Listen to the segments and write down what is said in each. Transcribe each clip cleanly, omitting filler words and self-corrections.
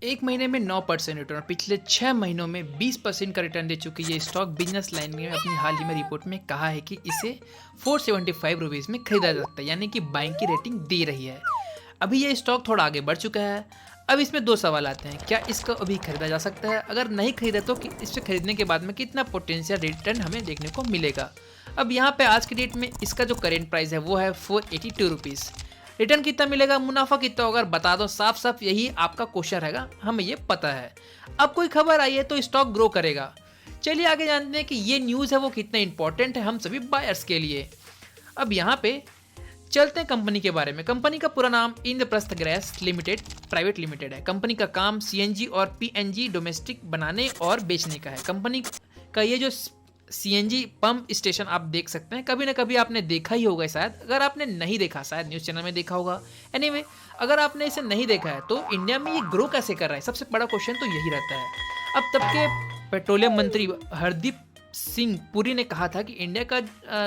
एक महीने में 9% रिटर्न और पिछले 6 महीनों में 20% का रिटर्न दे चुकी ये स्टॉक बिजनेस लाइन ने अपनी हाल ही में रिपोर्ट में कहा है कि इसे 475 रुपीज़ में खरीदा जा सकता है, यानी कि बाइंग की रेटिंग दे रही है। अभी ये स्टॉक थोड़ा आगे बढ़ चुका है। अब इसमें दो सवाल आते हैं, क्या इसको अभी खरीदा जा सकता है? अगर नहीं खरीदा तो इसे खरीदने के बाद में कितना पोटेंशियल रिटर्न हमें देखने को मिलेगा? अब यहाँ पे आज की डेट में इसका जो करेंट प्राइस है वो है 482 रुपीज़। रिटर्न कितना मिलेगा, मुनाफा कितना होगा, बता दो। साफ साफ यही आपका क्वेश्चन रहेगा, हमें ये पता है। अब कोई खबर आई है तो स्टॉक ग्रो करेगा। चलिए आगे जानते हैं कि ये न्यूज़ है वो कितना इंपॉर्टेंट है हम सभी बायर्स के लिए। अब यहाँ पे चलते हैं कंपनी के बारे में। कंपनी का पूरा नाम Indraprastha gas limited private limited है। कंपनी का काम सीएनजी और पीएनजी डोमेस्टिक बनाने और बेचने का है। कंपनी का ये जो सीएनजी पंप स्टेशन आप देख सकते हैं, कभी ना कभी आपने देखा ही होगा शायद। अगर आपने नहीं देखा, शायद न्यूज़ चैनल में देखा होगा। एनीवे, अगर आपने इसे नहीं देखा है तो इंडिया में ये ग्रो कैसे कर रहा है, सबसे बड़ा क्वेश्चन तो यही रहता है। अब तब के पेट्रोलियम मंत्री हरदीप सिंह पुरी ने कहा था कि इंडिया का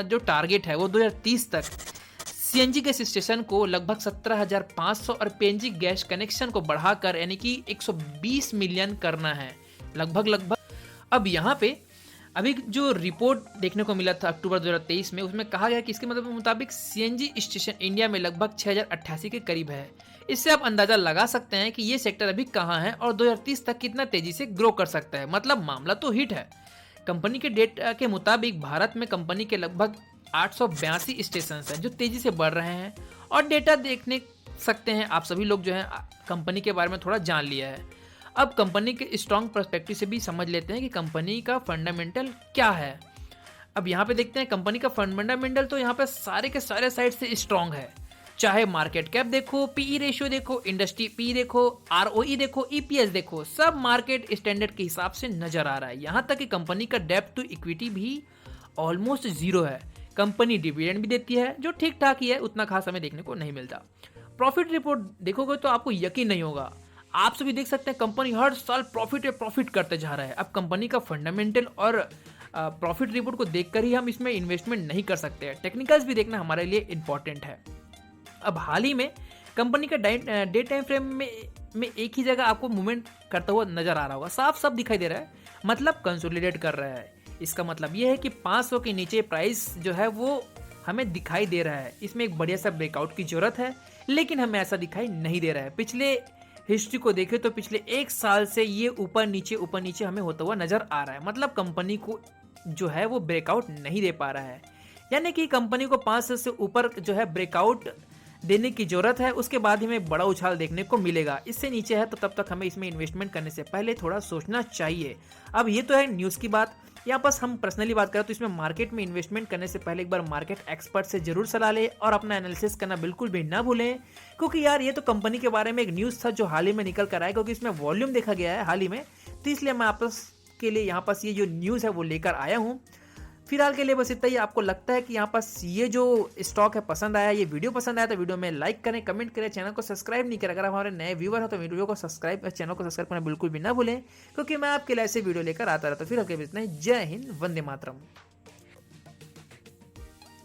जो टारगेट है वो 2030 तक सीएनजी गैस स्टेशन को लगभग 17,500 और पीएनजी गैस कनेक्शन को बढ़ाकर यानी कि 120 मिलियन करना है लगभग। अब यहाँ पे अभी जो रिपोर्ट देखने को मिला था अक्टूबर 2023 में, उसमें कहा गया कि इसके मतलब मुताबिक सीएनजी स्टेशन इंडिया में लगभग 6,088 के करीब है। इससे आप अंदाजा लगा सकते हैं कि ये सेक्टर अभी कहाँ है और 2030 तक कितना तेजी से ग्रो कर सकता है। मतलब मामला तो हिट है। कंपनी के डेटा के मुताबिक भारत में कंपनी के लगभग 882 स्टेशन हैं जो तेजी से बढ़ रहे हैं। और डेटा देखने सकते हैं आप सभी लोग जो है कंपनी के बारे में थोड़ा जान लिया है। अब कंपनी के स्ट्रॉन्ग पर्सपेक्टिव से भी समझ लेते हैं कि कंपनी का फंडामेंटल क्या है। अब यहाँ पे देखते हैं कंपनी का फंडामेंटल तो यहाँ पे सारे के सारे साइड से स्ट्रॉन्ग है। चाहे मार्केट कैप देखो, पीई रेशियो देखो, इंडस्ट्री पी देखो, आरओई देखो, ईपीएस देखो, सब मार्केट स्टैंडर्ड के हिसाब से नजर आ रहा है। यहाँ तक कि कंपनी का डेब्ट टू इक्विटी भी ऑलमोस्ट जीरो है। कंपनी डिविडेंड भी देती है जो ठीक ठाक ही है, उतना खास हमें देखने को नहीं मिलता। प्रॉफिट रिपोर्ट देखोगे तो आपको यकीन नहीं होगा। आप सभी देख सकते हैं कंपनी हर साल प्रॉफिट करते जा रहा है। अब कंपनी का फंडामेंटल और प्रॉफिट रिपोर्ट को देखकर ही हम इसमें इन्वेस्टमेंट नहीं कर सकते हैं। टेक्निकल्स भी देखना हमारे लिए इंपॉर्टेंट है। अब हाल ही में कंपनी का डे टाइम फ्रेम में एक ही जगह आपको मूवमेंट करता हुआ नजर आ रहा होगा, साफ साफ दिखाई दे रहा है। मतलब कंसोलिडेट कर रहा है। इसका मतलब यह है कि 500 के नीचे प्राइस जो है वो हमें दिखाई दे रहा है। इसमें एक बढ़िया सा ब्रेकआउट की जरूरत है, लेकिन हमें ऐसा दिखाई नहीं दे रहा है। पिछले हिस्ट्री को देखें तो पिछले एक साल से ये ऊपर नीचे हमें होता हुआ नजर आ रहा है। मतलब कंपनी को जो है वो ब्रेकआउट नहीं दे पा रहा है। यानी कि कंपनी को 500 से ऊपर जो है ब्रेकआउट देने की जरूरत है, उसके बाद हमें बड़ा उछाल देखने को मिलेगा। इससे नीचे है तो तब तक हमें इसमें इन्वेस्टमेंट करने से पहले थोड़ा सोचना चाहिए। अब ये तो है न्यूज़ की बात। यहाँ पर हम पर्सनली बात करें तो इसमें मार्केट में इन्वेस्टमेंट करने से पहले एक बार मार्केट एक्सपर्ट से जरूर सलाह लें और अपना एनालिसिस करना बिल्कुल भी ना भूलें। क्योंकि यार ये तो कंपनी के बारे में एक न्यूज़ था जो हाल ही में निकल कर आया, क्योंकि इसमें वॉल्यूम देखा गया है हाल ही में, तो इसलिए मैं आपस के लिए यहाँ पास ये जो न्यूज़ है वो लेकर आया हूँ। फिलहाल के लिए बस इतना ही। आपको लगता है कि यहाँ पास ये जो स्टॉक है पसंद आया, ये वीडियो पसंद आया तो वीडियो में लाइक करें, कमेंट करें, चैनल को सब्सक्राइब नहीं करें। अगर हमारे नए व्यूवर हो तो वीडियो को सब्सक्राइब चैनल को सब्सक्राइब करना बिल्कुल भी ना भूलें, क्योंकि मैं आपके लिए ऐसे वीडियो लेकर आता रहता हूँ। फिर आपके इतना ही। जय हिंद, वंदे मातरम।